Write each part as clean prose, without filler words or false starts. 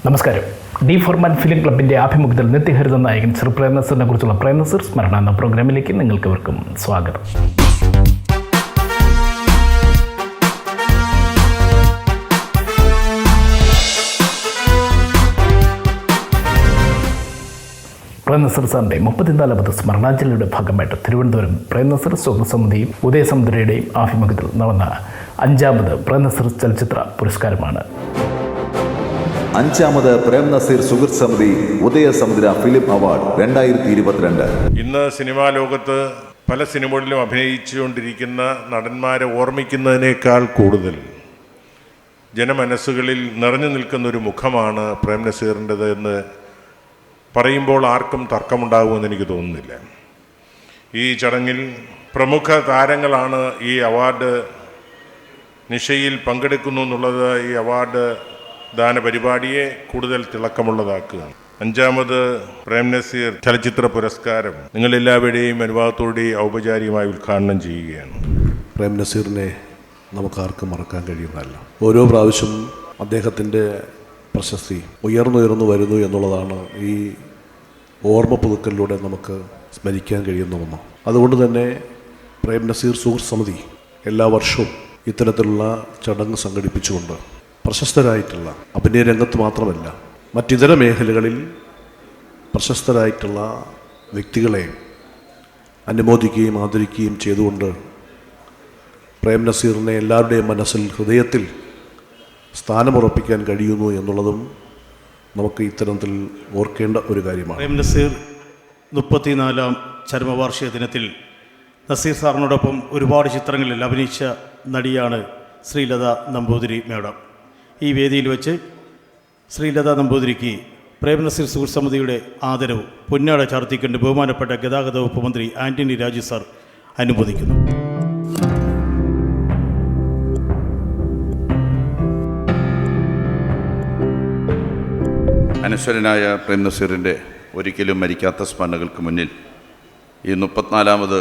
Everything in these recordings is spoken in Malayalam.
നമസ്കാരം. ഡി ഫോർമാൻ ഫിലിം ക്ലബിൻ്റെ ആഭിമുഖ്യത്തിൽ നിത്യഹരിത നായകൻ ശ്രീ പ്രേംനസീറിനെ കുറിച്ചുള്ള പ്രേംനസീർ സ്മരണ എന്ന പ്രോഗ്രാമിലേക്ക് നിങ്ങൾക്കെവർക്കും സ്വാഗതം. പ്രേംനസീർ സാറിൻ്റെ 34ാമത് സ്മരണാഞ്ജലിയുടെ ഭാഗമായിട്ട് തിരുവനന്തപുരം പ്രേംനസീർ സുഹൃസമിതിയും ഉദയസമുദ്രയുടെയും ആഭിമുഖ്യത്തിൽ നടന്ന 5ാമത് പ്രേംനസീർ ചലച്ചിത്ര പുരസ്കാരമാണ്. 5ാമത് പ്രേംനസീർ സുഹൃസമിതി ഉദയസമുദ്ര ഫിലിം അവാർഡ് 2022. ഇന്ന് സിനിമാ ലോകത്ത് പല സിനിമകളിലും അഭിനയിച്ചുകൊണ്ടിരിക്കുന്ന നടന്മാരെ ഓർമ്മിക്കുന്നതിനേക്കാൾ കൂടുതൽ ജനമനസ്സുകളിൽ നിറഞ്ഞു നിൽക്കുന്നൊരു മുഖമാണ് പ്രേംനസീറിൻ്റെത് എന്ന് പറയുമ്പോൾ ആർക്കും തർക്കമുണ്ടാകുമെന്ന് എനിക്ക് തോന്നുന്നില്ല. ഈ ചടങ്ങിൽ പ്രമുഖ താരങ്ങളാണ് ഈ അവാർഡ് നിശയിൽ പങ്കെടുക്കുന്നു എന്നുള്ളത് ഈ അവാർഡ് ദാന പരിപാടിയെ കൂടുതൽ തിളക്കമുള്ളതാക്കുകയാണ്. 5ാമത് പ്രേംനസീർ ചലച്ചിത്ര പുരസ്കാരം നിങ്ങളെല്ലാവരുടെയും അനുഭവത്തോടെയും ഔപചാരികമായി ഉദ്ഘാടനം ചെയ്യുകയാണ്. പ്രേംനസീറിനെ നമുക്കാർക്കും മറക്കാൻ കഴിയുന്നതല്ല. ഓരോ പ്രാവശ്യം അദ്ദേഹത്തിൻ്റെ പ്രശസ്തി ഉയർന്നു വരുന്നു എന്നുള്ളതാണ് ഈ ഓർമ്മ പുതുക്കലിലൂടെ നമുക്ക് സ്മരിക്കാൻ കഴിയുന്ന ഒന്ന്. അതുകൊണ്ട് തന്നെ പ്രേംനസീർ സുഹൃസമിതി എല്ലാ വർഷവും ഇത്തരത്തിലുള്ള ചടങ്ങ് സംഘടിപ്പിച്ചുകൊണ്ട് പ്രശസ്തരായിട്ടുള്ള അഭിനയ രംഗത്ത് മാത്രമല്ല മറ്റിതര മേഖലകളിൽ പ്രശസ്തരായിട്ടുള്ള വ്യക്തികളെ അനുമോദിക്കുകയും ആദരിക്കുകയും ചെയ്തുകൊണ്ട് പ്രേംനസീറിനെ എല്ലാവരുടെയും മനസ്സിൽ ഹൃദയത്തിൽ സ്ഥാനമുറപ്പിക്കാൻ കഴിയുന്നു എന്നുള്ളതും നമുക്ക് ഇത്തരത്തിൽ ഓർക്കേണ്ട ഒരു കാര്യമാണ്. പ്രേംനസീർ 34ാം ചരമവാർഷിക ദിനത്തിൽ നസീർ സാറിനോടൊപ്പം ഒരുപാട് ചിത്രങ്ങളിൽ അഭിനയിച്ച നടിയാണ് ശ്രീലത നമ്പൂതിരി മേഡം. ഈ വേദിയിൽ വെച്ച് ശ്രീലത നമ്പൂതിരിക്ക് പ്രേംനസീർ സുഹൃസമിതിയുടെ ആദരവ് പൊന്നാട ചാർത്തിക്കൊണ്ട് ബഹുമാനപ്പെട്ട ഗതാഗത വകുപ്പ് മന്ത്രി ആന്റണി രാജു സാർ അനുമോദിക്കുന്നു. അനശ്വരനായ പ്രേംനസീറിൻ്റെ ഒരിക്കലും മരിക്കാത്ത സ്മരണകൾക്ക് മുന്നിൽ ഈ 34ാമത്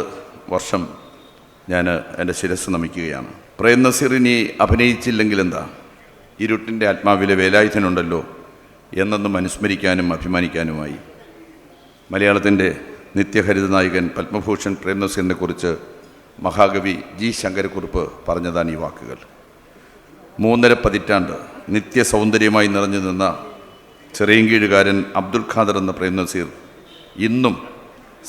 വർഷം ഞാൻ എൻ്റെ ശിരസ് നമിക്കുകയാണ്. പ്രേംനസീർ ഇനി അഭിനയിച്ചില്ലെങ്കിൽ എന്താ, ഇരുട്ടിൻ്റെ ആത്മാവിലെ വേലായുധനുണ്ടല്ലോ എന്നെന്നും അനുസ്മരിക്കാനും അഭിമാനിക്കാനുമായി. മലയാളത്തിൻ്റെ നിത്യഹരിത നായകൻ പത്മഭൂഷൺ പ്രേംനസീറിനെ കുറിച്ച് മഹാകവി ജി ശങ്കരക്കുറുപ്പ് പറഞ്ഞതാണ് ഈ വാക്കുകൾ. 3.5 പതിറ്റാണ്ട് നിത്യസൗന്ദര്യമായി നിറഞ്ഞു നിന്ന ചെറിയങ്കീഴുകാരൻ അബ്ദുൽ ഖാദർ എന്ന പ്രേംനസീർ ഇന്നും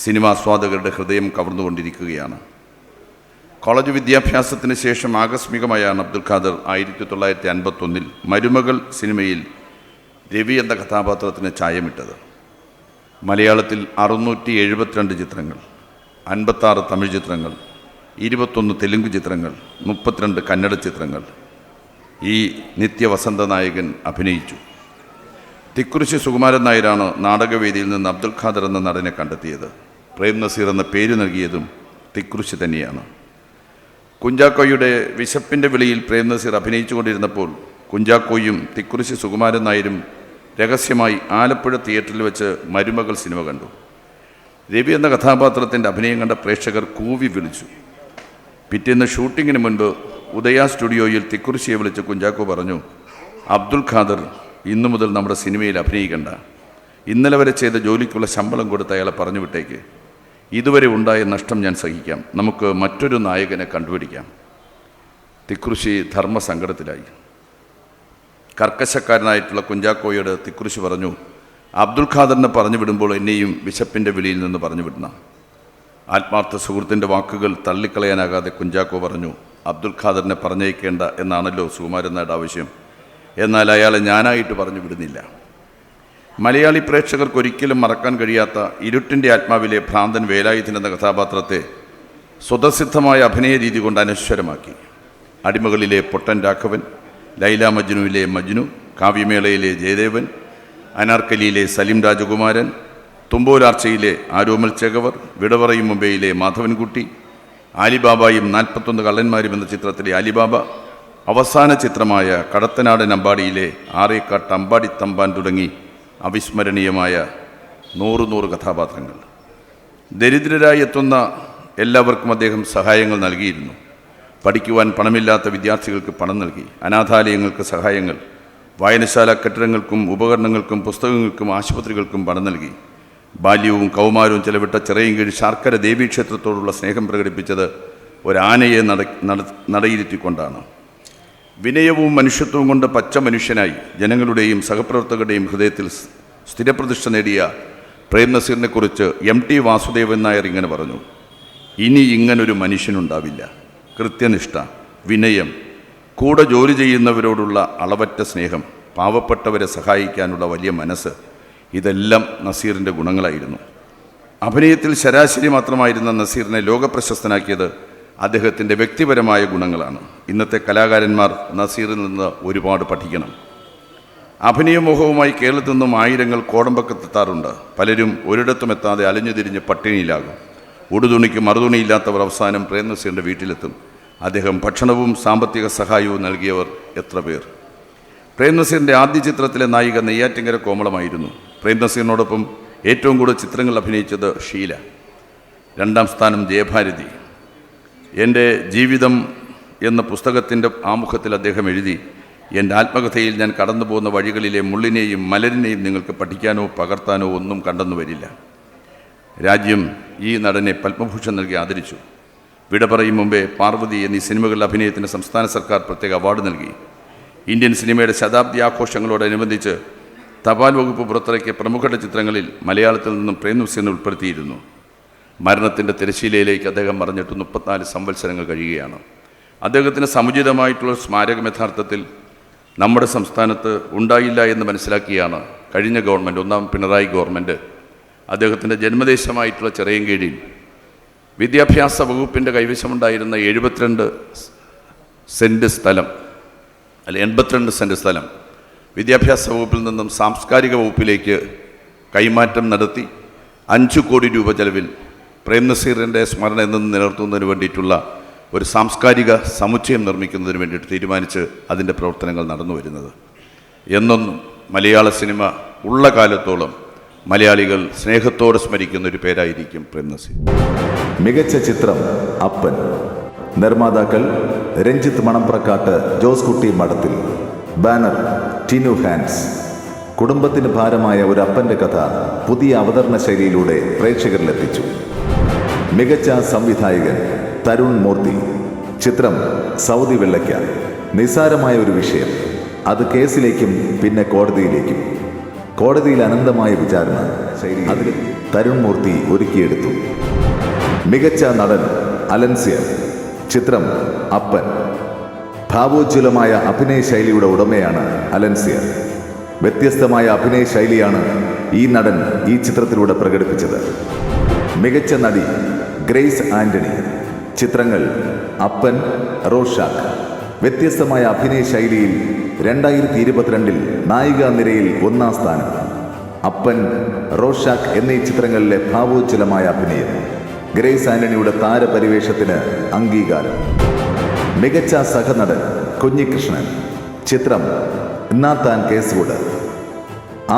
സിനിമാസ്വാദകരുടെ ഹൃദയം കവർന്നുകൊണ്ടിരിക്കുകയാണ്. കോളേജ് വിദ്യാഭ്യാസത്തിന് ശേഷം ആകസ്മികമായാണ് അബ്ദുൽ ഖാദർ 1951 മരുമകൾ സിനിമയിൽ രവി എന്ന കഥാപാത്രത്തിന് ചായമിട്ടത്. മലയാളത്തിൽ 672 ചിത്രങ്ങൾ, 56 തമിഴ് ചിത്രങ്ങൾ, 21 തെലുങ്ക് ചിത്രങ്ങൾ, 32 കന്നഡ ചിത്രങ്ങൾ ഈ നിത്യവസന്ത നായകൻ അഭിനയിച്ചു. തിക്കുറിശി സുകുമാരൻ നായരാണ് നാടകവേദിയിൽ നിന്ന് അബ്ദുൽ ഖാദർ എന്ന നടനെ കണ്ടെത്തിയത്. പ്രേംനസീർ എന്ന പേര് നൽകിയതും തിക്കുറിശി തന്നെയാണ്. കുഞ്ചാക്കോയുടെ വിശപ്പിൻ്റെ വിളിയിൽ പ്രേംനസീർ അഭിനയിച്ചു കൊണ്ടിരുന്നപ്പോൾ കുഞ്ചാക്കോയും തിക്കുറിശി സുകുമാരൻ നായരും രഹസ്യമായി ആലപ്പുഴ തിയേറ്ററിൽ വെച്ച് മരുമകൾ സിനിമ കണ്ടു. രവി എന്ന കഥാപാത്രത്തിൻ്റെ അഭിനയം കണ്ട പ്രേക്ഷകർ കൂവി വിളിച്ചു. പിറ്റേന്ന് ഷൂട്ടിങ്ങിന് മുൻപ് ഉദയ സ്റ്റുഡിയോയിൽ തിക്കുറിശിയെ വിളിച്ച് കുഞ്ചാക്കോ പറഞ്ഞു, അബ്ദുൽ ഖാദർ ഇന്നു മുതൽ നമ്മുടെ സിനിമയിൽ അഭിനയിക്കണ്ട, ഇന്നലെ വരെ ചെയ്ത ജോലിക്കുള്ള ശമ്പളം കൊടുത്ത് അയാളെ പറഞ്ഞു വിട്ടേക്ക്, ഇതുവരെ ഉണ്ടായ നഷ്ടം ഞാൻ സഹിക്കാം, നമുക്ക് മറ്റൊരു നായകനെ കണ്ടുപിടിക്കാം. തിക്കുറിശി ധർമ്മസങ്കടത്തിലായി. കർക്കശക്കാരനായിട്ടുള്ള കുഞ്ചാക്കോയോട് തിക്കുറിശി പറഞ്ഞു, അബ്ദുൽ ഖാദറിനെ പറഞ്ഞു വിടുമ്പോൾ എന്നെയും വിശപ്പിൻ്റെ വിളിയിൽ നിന്ന് പറഞ്ഞു വിടണം. ആത്മാർത്ഥ സുഹൃത്തിൻ്റെ വാക്കുകൾ തള്ളിക്കളയാനാകാതെ കുഞ്ചാക്കോ പറഞ്ഞു, അബ്ദുൽ ഖാദറിനെ പറഞ്ഞയക്കേണ്ട എന്നാണല്ലോ സുകുമാരൻ നായരുടെ ആവശ്യം, എന്നാൽ അയാളെ ഞാനായിട്ട് പറഞ്ഞു വിടുന്നില്ല. മലയാളി പ്രേക്ഷകർക്ക് ഒരിക്കലും മറക്കാൻ കഴിയാത്ത ഇരുട്ടിൻ്റെ ആത്മാവിലെ ഭ്രാന്തൻ വേലായുധൻ എന്ന കഥാപാത്രത്തെ സ്വതസിദ്ധമായ അഭിനയ രീതി കൊണ്ട് അനശ്വരമാക്കി. അടിമകളിലെ പൊട്ടൻ രാഘവൻ, ലൈല മജ്നുവിലെ മജ്നു, കാവ്യമേളയിലെ ജയദേവൻ, അനാർക്കലിയിലെ സലീം രാജകുമാരൻ, തുമ്പോലാർച്ചയിലെ ആരോമൽ ചെഗവർ, വിടവറയും മുംബൈയിലെ മാധവൻകുട്ടി, ആലിബാബയും 41 കള്ളന്മാരും എന്ന ചിത്രത്തിലെ ആലിബാബ, അവസാന ചിത്രമായ കടത്തനാടൻ അമ്പാടിയിലെ ആറേക്കാട്ട് അമ്പാടി തമ്പാൻ തുടങ്ങി അവിസ്മരണീയമായ 100 കഥാപാത്രങ്ങൾ. ദരിദ്രരായി എത്തുന്ന എല്ലാവർക്കും അദ്ദേഹം സഹായങ്ങൾ നൽകിയിരുന്നു. പഠിക്കുവാൻ പണമില്ലാത്ത വിദ്യാർത്ഥികൾക്ക് പണം നൽകി, അനാഥാലയങ്ങൾക്ക് സഹായങ്ങൾ, വായനശാല കെട്ടിടങ്ങൾക്കും ഉപകരണങ്ങൾക്കും പുസ്തകങ്ങൾക്കും ആശുപത്രികൾക്കും പണം നൽകി. ബാല്യവും കൗമാരവും ചെലവിട്ട ചിറയൻകീഴ് ശാർക്കര ദേവീക്ഷേത്രത്തോടുള്ള സ്നേഹം പ്രകടിപ്പിച്ചത് ഒരാനയെ നടയിരുത്തിക്കൊണ്ടാണ്. വിനയവും മനുഷ്യത്വവും കൊണ്ട് പച്ച മനുഷ്യനായി ജനങ്ങളുടെയും സഹപ്രവർത്തകരുടെയും ഹൃദയത്തിൽ സ്ഥിരപ്രതിഷ്ഠ നേടിയ പ്രേം നസീറിനെക്കുറിച്ച് MT വാസുദേവൻ നായർ ഇങ്ങനെ പറഞ്ഞു: ഇനി ഇങ്ങനൊരു മനുഷ്യനുണ്ടാവില്ല. കൃത്യനിഷ്ഠ, വിനയം, കൂടെ ജോലി ചെയ്യുന്നവരോടുള്ള അളവറ്റ സ്നേഹം, പാവപ്പെട്ടവരെ സഹായിക്കാനുള്ള വലിയ മനസ്സ്, ഇതെല്ലാം നസീറിൻ്റെ ഗുണങ്ങളായിരുന്നു. അഭിനയത്തിൽ ശരാശരി മാത്രമായിരുന്ന നസീറിനെ ലോകപ്രശസ്തനാക്കിയത് അദ്ദേഹത്തിൻ്റെ വ്യക്തിപരമായ ഗുണങ്ങളാണ്. ഇന്നത്തെ കലാകാരന്മാർ നസീറിൽ നിന്ന് ഒരുപാട് പഠിക്കണം. അഭിനയമോഹവുമായി കേരളത്തിൽ നിന്നും ആയിരങ്ങൾ കോടമ്പക്കത്തെത്താറുണ്ട്. പലരും ഒരിടത്തും എത്താതെ അലഞ്ഞു തിരിഞ്ഞ് പട്ടിണിയിലാകും. ഉടുതുണിക്ക് മറുതുണിയില്ലാത്തവർ അവസാനം പ്രേം നസീറിൻ്റെ വീട്ടിലെത്തും. അദ്ദേഹം ഭക്ഷണവും സാമ്പത്തിക സഹായവും നൽകിയവർ എത്ര പേർ. പ്രേം നസീറിൻ്റെ ആദ്യ ചിത്രത്തിലെ നായിക നെയ്യാറ്റിങ്കര കോമളമായിരുന്നു. പ്രേം നസീറിനോടൊപ്പം ഏറ്റവും കൂടുതൽ ചിത്രങ്ങൾ അഭിനയിച്ചത് ഷീല. 2ാം സ്ഥാനം ജയഭാരതി. എൻ്റെ ജീവിതം എന്ന പുസ്തകത്തിൻ്റെ ആമുഖത്തിൽ അദ്ദേഹം എഴുതി: എൻ്റെ ആത്മകഥയിൽ ഞാൻ കടന്നു പോകുന്ന വഴികളിലെ മുള്ളിനെയും മലരിനെയും നിങ്ങൾക്ക് പഠിക്കാനോ പകർത്താനോ ഒന്നും കണ്ടെന്നു വരില്ല. രാജ്യം ഈ നടനെ പത്മഭൂഷൺ നൽകി ആദരിച്ചു. വിട പറയും മുമ്പേ, പാർവതി എന്നീ സിനിമകളുടെ അഭിനയത്തിന് സംസ്ഥാന സർക്കാർ പ്രത്യേക അവാർഡ് നൽകി. ഇന്ത്യൻ സിനിമയുടെ ശതാബ്ദി ആഘോഷങ്ങളോടനുബന്ധിച്ച് തപാൽ വകുപ്പ് പുറത്തിറക്കിയ പ്രമുഖ ചിത്രങ്ങളിൽ മലയാളത്തിൽ നിന്നും പ്രേം നസീറിനെ ഉൾപ്പെടുത്തിയിരുന്നു. മരണത്തിൻ്റെ തിരശ്ശീലയിലേക്ക് അദ്ദേഹം മറിഞ്ഞിട്ട് 34 സംവത്സരങ്ങൾ കഴിയുകയാണ്. അദ്ദേഹത്തിന് സമുചിതമായിട്ടുള്ള സ്മാരകം യഥാർത്ഥത്തിൽ നമ്മുടെ സംസ്ഥാനത്ത് ഉണ്ടായില്ല എന്ന് മനസ്സിലാക്കിയാണ് കഴിഞ്ഞ ഗവൺമെൻറ്, 1ാം പിണറായി ഗവൺമെൻറ്, അദ്ദേഹത്തിൻ്റെ ജന്മദേശമായിട്ടുള്ള ചിറയൻകീഴിൽ വിദ്യാഭ്യാസ വകുപ്പിൻ്റെ കൈവശമുണ്ടായിരുന്ന 82 സെൻറ്റ് സ്ഥലം, അല്ല 82 സെൻറ്റ് സ്ഥലം വിദ്യാഭ്യാസ വകുപ്പിൽ നിന്നും സാംസ്കാരിക വകുപ്പിലേക്ക് കൈമാറ്റം നടത്തി 5 കോടി രൂപ ചെലവിൽ പ്രേം നസീറിൻ്റെ സ്മരണ എന്നും നിലനിർത്തുന്നതിന് വേണ്ടിയിട്ടുള്ള ഒരു സാംസ്കാരിക സമുച്ചയം നിർമ്മിക്കുന്നതിന് വേണ്ടിയിട്ട് തീരുമാനിച്ച് അതിൻ്റെ പ്രവർത്തനങ്ങൾ നടന്നു വരുന്നത്. എന്നൊന്നും മലയാള സിനിമ ഉള്ള കാലത്തോളം മലയാളികൾ സ്നേഹത്തോടെ സ്മരിക്കുന്ന ഒരു പേരായിരിക്കും പ്രേം നസീർ. മികച്ച ചിത്രം അപ്പൻ. നിർമ്മാതാക്കൾ രഞ്ജിത്ത് മണമ്പ്രക്കാട്ട്, ജോസ് കുട്ടി മഠത്തിൽ. Banner Tinu hands. കുടുംബത്തിന് ഭാരമായ ഒരു അപ്പൻ്റെ കഥ പുതിയ അവതരണ ശൈലിയിലൂടെ പ്രേക്ഷകരിലെത്തിച്ചു. മികച്ച സംവിധായകൻ തരുൺ മൂർത്തി. ചിത്രം സൗദി വെള്ളയ്ക്ക. നിസ്സാരമായ ഒരു വിഷയം, അത് കേസിലേക്കും പിന്നെ കോടതിയിലേക്കും. കോടതിയിൽ അനന്തമായ വിചാരണ ശൈലി അതിൽ തരുൺ മൂർത്തി ഒരുക്കിയെടുത്തു. മികച്ച നടൻ അലൻസിയർ. ചിത്രം അപ്പൻ. ഭാവോജ്വലമായ അഭിനയ ശൈലിയുടെ ഉടമയാണ് അലൻസിയർ. വ്യത്യസ്തമായ അഭിനയ ശൈലിയാണ് ഈ നടൻ ഈ ചിത്രത്തിലൂടെ പ്രകടിപ്പിച്ചത്. മികച്ച നടി ഗ്രേസ് ആന്റണി. ചിത്രങ്ങൾ അപ്പൻ, റോഷാക്ക്. വ്യത്യസ്തമായ അഭിനയ ശൈലിയിൽ 2022 നായികാ നിരയിൽ 1ാം സ്ഥാനം. അപ്പൻ, റോഷാക്ക് എന്നീ ചിത്രങ്ങളിലെ ഭാവോജ്വലമായ അഭിനയം. ഗ്രേസ് ആന്റണിയുടെ താരപരിവേഷത്തിന് അംഗീകാരം. മികച്ച സഹനടൻ കുഞ്ഞികൃഷ്ണൻ. ചിത്രം നാത്താൻ കേസ്വുഡ്.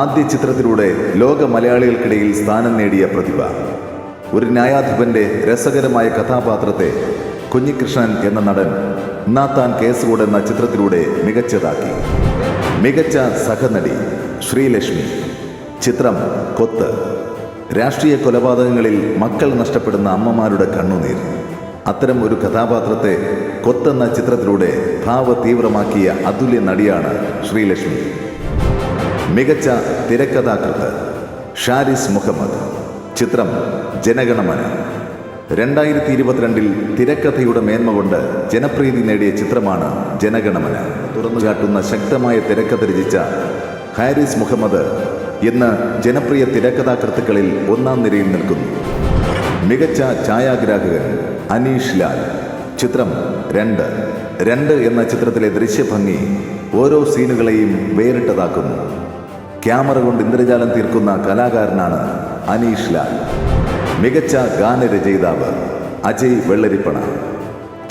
ആദ്യ ചിത്രത്തിലൂടെ ലോക മലയാളികൾക്കിടയിൽ സ്ഥാനം നേടിയ പ്രതിഭ. ഒരു ന്യായാധിപന്റെ രസകരമായ കഥാപാത്രത്തെ കുഞ്ഞികൃഷ്ണൻ എന്ന നടൻ നാത്താൻ കേസ്വുഡ് എന്ന ചിത്രത്തിലൂടെ മികച്ചതാക്കി. മികച്ച സഹനടി ശ്രീലക്ഷ്മി. ചിത്രം കൊത്ത്. രാഷ്ട്രീയ കൊലപാതകങ്ങളിൽ മക്കൾ നഷ്ടപ്പെടുന്ന അമ്മമാരുടെ കണ്ണുനീർ. അത്തരം ഒരു കഥാപാത്രത്തെ കൊത്തെന്ന ചിത്രത്തിലൂടെ ഭാവതീവ്രമാക്കിയ അതുല്യ നടിയാണ് ശ്രീലക്ഷ്മി. മികച്ച തിരക്കഥാകൃത്ത് ഷാരിസ് മുഹമ്മദ്. ചിത്രം ജനഗണമന. 2022 തിരക്കഥയുടെ മേന്മ കൊണ്ട് ജനപ്രീതി നേടിയ ചിത്രമാണ് ജനഗണമന. തുറന്നുകാട്ടുന്ന ശക്തമായ തിരക്കഥ രചിച്ച ഹാരിസ് മുഹമ്മദ് ഇന്ന് ജനപ്രിയ തിരക്കഥാകൃത്തുക്കളിൽ 1ാം നിരയിൽ നിൽക്കുന്നു. മികച്ച ഛായാഗ്രാഹകൻ അനീഷ് ലാൽ. ചിത്രം 2 എന്ന ചിത്രത്തിലെ ദൃശ്യഭംഗി ഓരോ സീനുകളെയും വേറിട്ടതാക്കുന്നു. ക്യാമറ കൊണ്ട് ഇന്ദ്രജാലം തീർക്കുന്ന കലാകാരനാണ് അനീഷ് ലാൽ. മികച്ച ഗാനരചയിതാവ് അജയ് വെള്ളരിപ്പണ.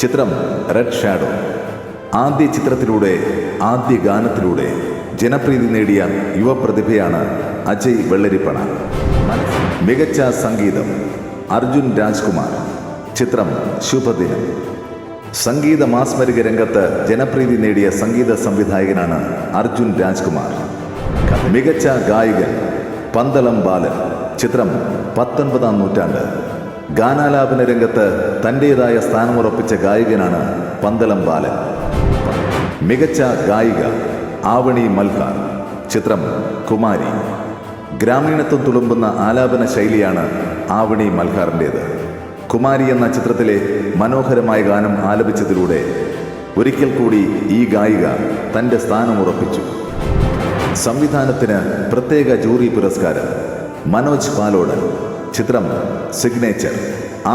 ചിത്രം റെഡ് ഷാഡോ. ആദ്യ ചിത്രത്തിലൂടെ, ആദ്യ ഗാനത്തിലൂടെ ജനപ്രീതി നേടിയ യുവപ്രതിഭയാണ് അജയ് വെള്ളരിപ്പണ. മികച്ച സംഗീതം അർജുൻ രാജ്കുമാർ. ചിത്രം ശുഭദിനം. സംഗീത മാസ്മരിക രംഗത്ത് ജനപ്രീതി നേടിയ സംഗീത സംവിധായകനാണ് അർജുൻ രാജ്കുമാർ. മികച്ച ഗായകൻ പന്തളം ബാലൻ. ചിത്രം 19-ാം നൂറ്റാണ്ട്. ഗാനാലാപന രംഗത്ത് തൻ്റേതായ സ്ഥാനമുറപ്പിച്ച ഗായകനാണ് പന്തളം ബാലൻ. മികച്ച ഗായിക ആവണി മൽഹാർ. ചിത്രം കുമാരി. ഗ്രാമീണത്വം തുളുമ്പുന്ന ആലാപന ശൈലിയാണ് ആവണി മൽഹാറിൻ്റേത്. കുമാരി എന്ന ചിത്രത്തിലെ മനോഹരമായ ഗാനം ആലപിച്ചതിലൂടെ ഒരിക്കൽ കൂടി ഈ ഗായിക തൻ്റെ സ്ഥാനമുറപ്പിച്ചു. സംവിധാനത്തിന് പ്രത്യേക ജൂറി പുരസ്കാരം മനോജ് പാലോടൻ. ചിത്രം സിഗ്നേച്ചർ.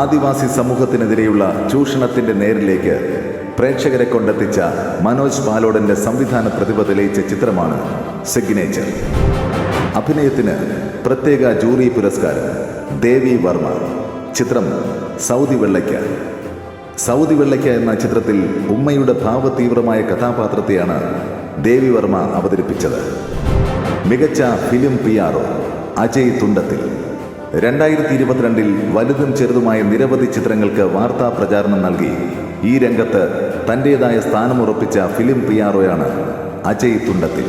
ആദിവാസി സമൂഹത്തിനെതിരെയുള്ള ചൂഷണത്തിൻ്റെ നേരിലേക്ക് പ്രേക്ഷകരെ കൊണ്ടെത്തിച്ച മനോജ് പാലോടൻ്റെ സംവിധാന പ്രതിഭ തെളിയിച്ച ചിത്രമാണ് സിഗ്നേച്ചർ. അഭിനയത്തിന് പ്രത്യേക ജൂറി പുരസ്കാരം ദേവി വർമ്മ. ചിത്രം സൗദി വെള്ളയ്ക്ക. സൗദി വെള്ളയ്ക്ക എന്ന ചിത്രത്തിൽ ഉമ്മയുടെ ഭാവതീവ്രമായ കഥാപാത്രത്തെയാണ് ദേവി വർമ്മ അവതരിപ്പിച്ചത്. മികച്ച ഫിലിം PR അജയ് തുണ്ടത്തിൽ. 2022 വലുതും ചെറുതുമായ നിരവധി ചിത്രങ്ങൾക്ക് വാർത്താ പ്രചാരണം നൽകി ഈ രംഗത്ത് തൻ്റേതായ സ്ഥാനമുറപ്പിച്ച ഫിലിം PROയാണ് അജയ് തുണ്ടത്തിൽ.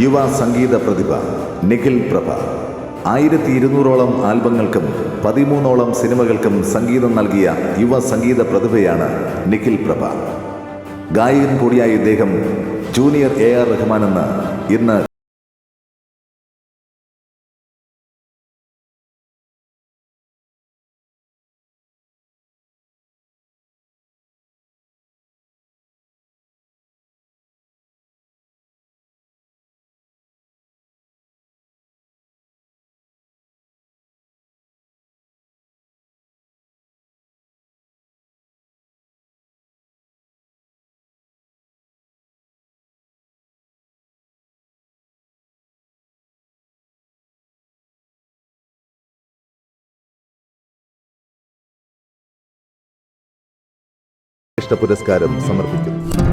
യുവ സംഗീത പ്രതിഭ നിഖിൽ പ്രഭ. 1200ഓളം ആൽബങ്ങൾക്കും 13ഓളം സിനിമകൾക്കും സംഗീതം നൽകിയ യുവ സംഗീത പ്രതിഭയാണ് നിഖിൽ പ്രഭ. ഗായകൻ കൂടിയായ ഇദ്ദേഹം ജൂനിയർ AR റഹ്മാൻ എന്ന് ഇന്ന് പുരസ്കാരം സമർപ്പിക്കുന്നു.